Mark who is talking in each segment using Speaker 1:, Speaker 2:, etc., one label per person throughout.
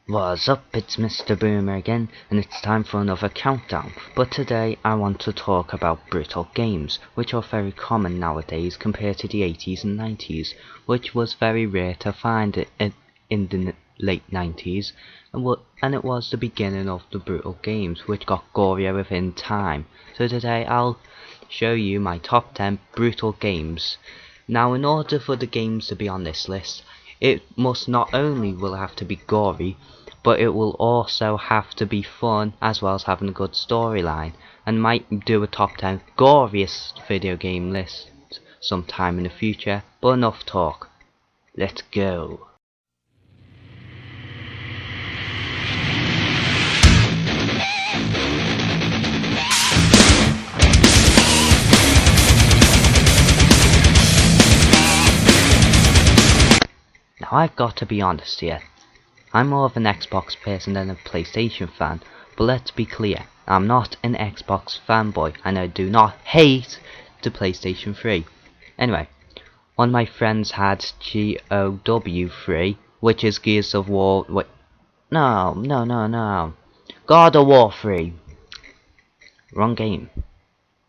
Speaker 1: What's up, it's Mr. Boomer again, and it's time for another countdown. But today I want to talk about brutal games, which are very common nowadays compared to the 80s and 90s, which was very rare to find in the late 90s, and it was the beginning of the brutal games, which got gorier within time. So today I'll show you my top 10 brutal games. Now, in order for the games to be on this list, it must not only will have to be gory, but it will also have to be fun as well as having a good storyline, and might do a top 10 goriest video game list sometime in the future. But enough talk, let's go. Now, I've got to be honest here. I'm more of an Xbox person than a PlayStation fan, but let's be clear, I'm not an Xbox fanboy, and I do not hate the PlayStation 3. Anyway, one of my friends had GOW 3, which is Gears of War. No. God of War 3. Wrong game.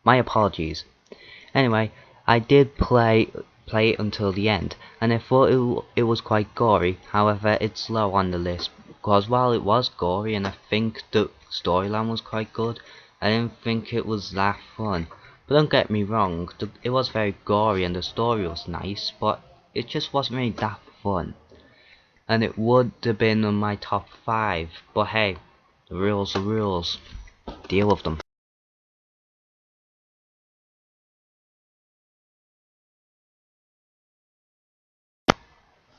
Speaker 1: My apologies. Anyway, I did play it until the end, and I thought it was quite gory. However, it's low on the list because while it was gory and I think the storyline was quite good, I didn't think it was that fun. But don't get me wrong, it was very gory and the story was nice, but it just wasn't really that fun. And it would have been on my top 5, but hey, the rules are rules. Deal with them.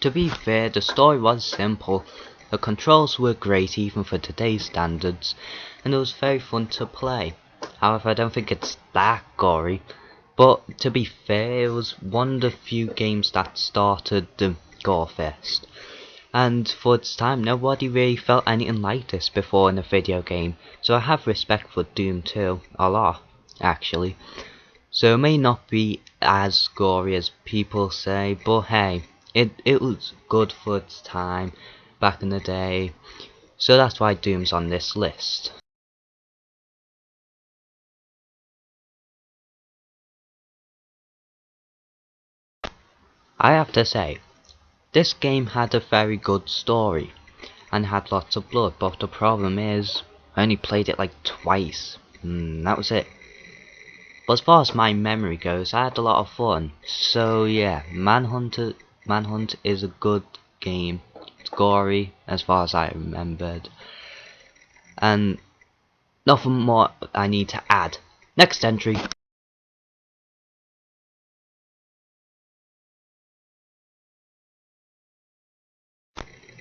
Speaker 1: To be fair, the story was simple, the controls were great even for today's standards, and it was very fun to play. However, I don't think it's that gory, but to be fair, it was one of the few games that started the gore fest. And for its time, nobody really felt anything like this before in a video game, so I have respect for Doom 2, a lot, actually. So it may not be as gory as people say, but hey, it was good for its time back in the day, so that's why Doom's on this list. I have to say, this game had a very good story and had lots of blood, but the problem is I only played it like twice. That was it. But as far as my memory goes, I had a lot of fun. So yeah, Manhunt is a good game. It's gory as far as I remembered, and nothing more I need to add. Next entry.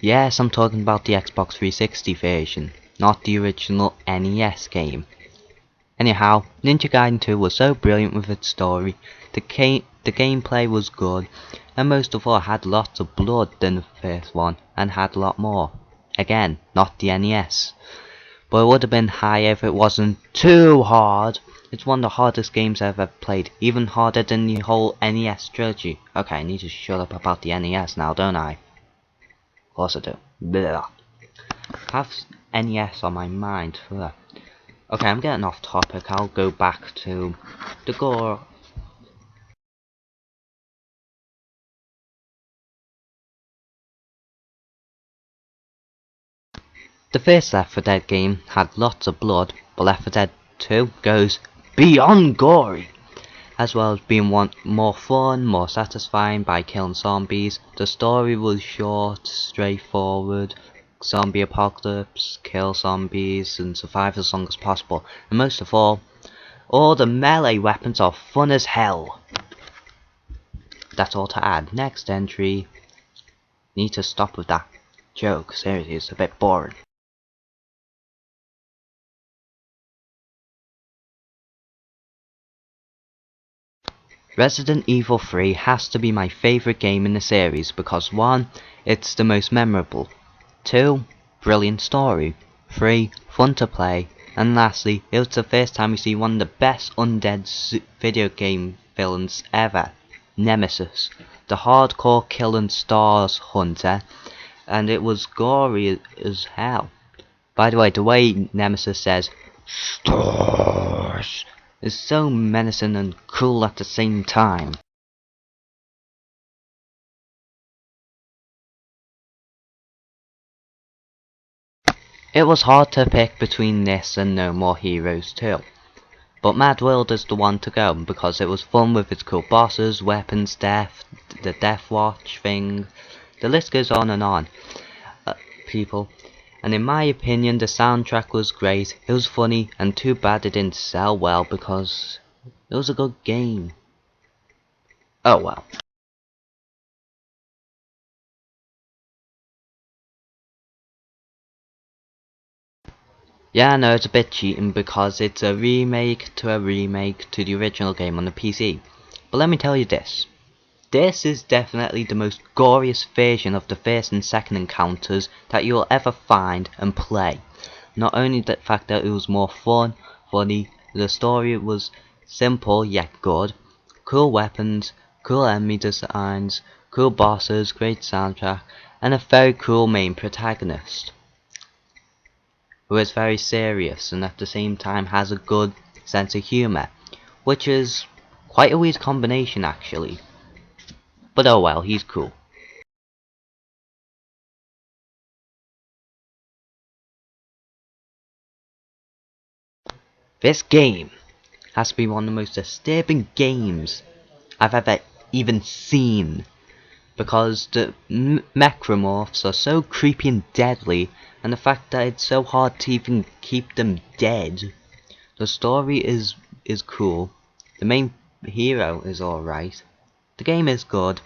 Speaker 1: Yes, I'm talking about the Xbox 360 version, not the original NES game. Anyhow, Ninja Gaiden 2 was so brilliant with its story, the gameplay was good, and most of all had lots of blood than the first one, and had a lot more. Again, not the NES. But it would have been higher if it wasn't too hard. It's one of the hardest games I've ever played, even harder than the whole NES trilogy. Okay, I need to shut up about the NES now, don't I? Of course I do. Blah. I have NES on my mind. Blah. Okay, I'm getting off topic. I'll go back to the gore. The first Left 4 Dead game had lots of blood, but Left 4 Dead 2 goes beyond gory, as well as being more fun, more satisfying by killing zombies. The story was short, straightforward. Zombie apocalypse, kill zombies and survive as long as possible, and most of all the melee weapons are fun as hell. That's all to add. Next entry. Need to stop with that joke, seriously, it's a bit boring. Resident Evil 3 has to be my favourite game in the series because 1. It's the most memorable, 2. Brilliant story, 3. Fun to play, and lastly, it was the first time we see one of the best undead video game villains ever, Nemesis, the hardcore killing stars hunter, and it was gory as hell. By the way Nemesis says "Stars" is so menacing and cool at the same time. It was hard to pick between this and No More Heroes 2. But Mad World is the one to go, because it was fun with its cool bosses, weapons, death, the Death Watch thing. The list goes on and on, people. And in my opinion, the soundtrack was great, it was funny, and too bad it didn't sell well because it was a good game. Oh well. Yeah, I know it's a bit cheating because it's a remake to the original game on the PC. But let me tell you this. This is definitely the most goriest version of the first and second encounters that you'll ever find and play. Not only the fact that it was more fun, funny, the story was simple yet good, cool weapons, cool enemy designs, cool bosses, great soundtrack, and a very cool main protagonist, who is very serious and at the same time has a good sense of humour, which is quite a weird combination actually. But oh well, he's cool. This game has to be one of the most disturbing games I've ever even seen, because the necromorphs are so creepy and deadly, and the fact that it's so hard to even keep them dead. The story is cool, the main hero is alright, the game is good,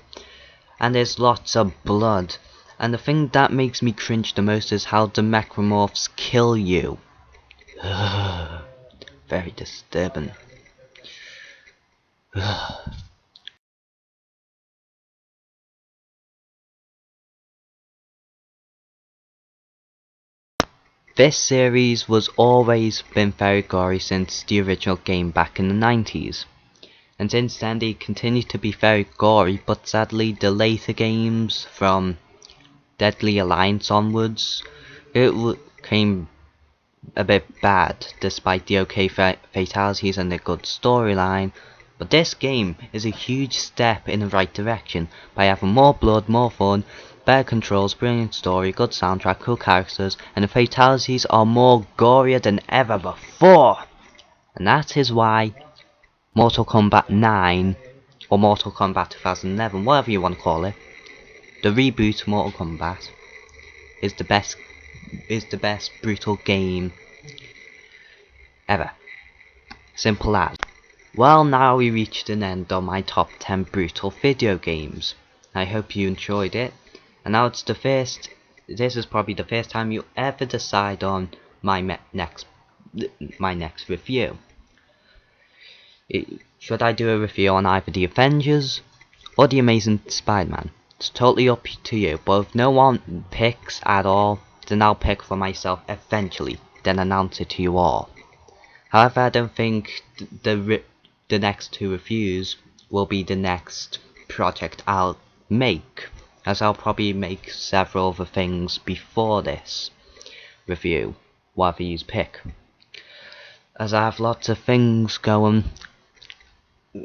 Speaker 1: and there's lots of blood, and the thing that makes me cringe the most is how the necromorphs kill you. Very disturbing. This series was always been very gory since the original game back in the 90s. And since then they continue to be very gory, but sadly the later games from Deadly Alliance onwards, it came a bit bad despite the okay fatalities and the good storyline. But this game is a huge step in the right direction by having more blood, more fun, better controls, brilliant story, good soundtrack, cool characters, and the fatalities are more gorier than ever before. And that is why Mortal Kombat 9, or Mortal Kombat 2011, whatever you want to call it, the reboot Mortal Kombat, is the best brutal game ever. Simple as. Well, now we reached an end on my top 10 brutal video games. I hope you enjoyed it. And now it's this is probably the first time you ever decide on my next review. Should I do a review on either the Avengers or the Amazing Spider-Man? It's totally up to you, but if no one picks at all, then I'll pick for myself eventually, then announce it to you all. However, I don't think the next two reviews will be the next project I'll make, as I'll probably make several other things before this review, whatever you pick, as I have lots of things going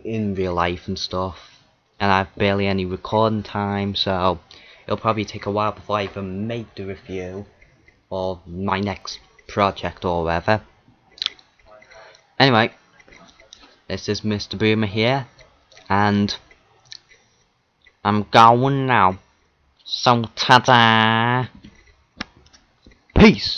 Speaker 1: in real life and stuff, and I have barely any recording time, so it'll probably take a while before I even make the review or my next project or whatever. Anyway, this is Mr. Boomer here, and I'm going now. So ta-da! Peace!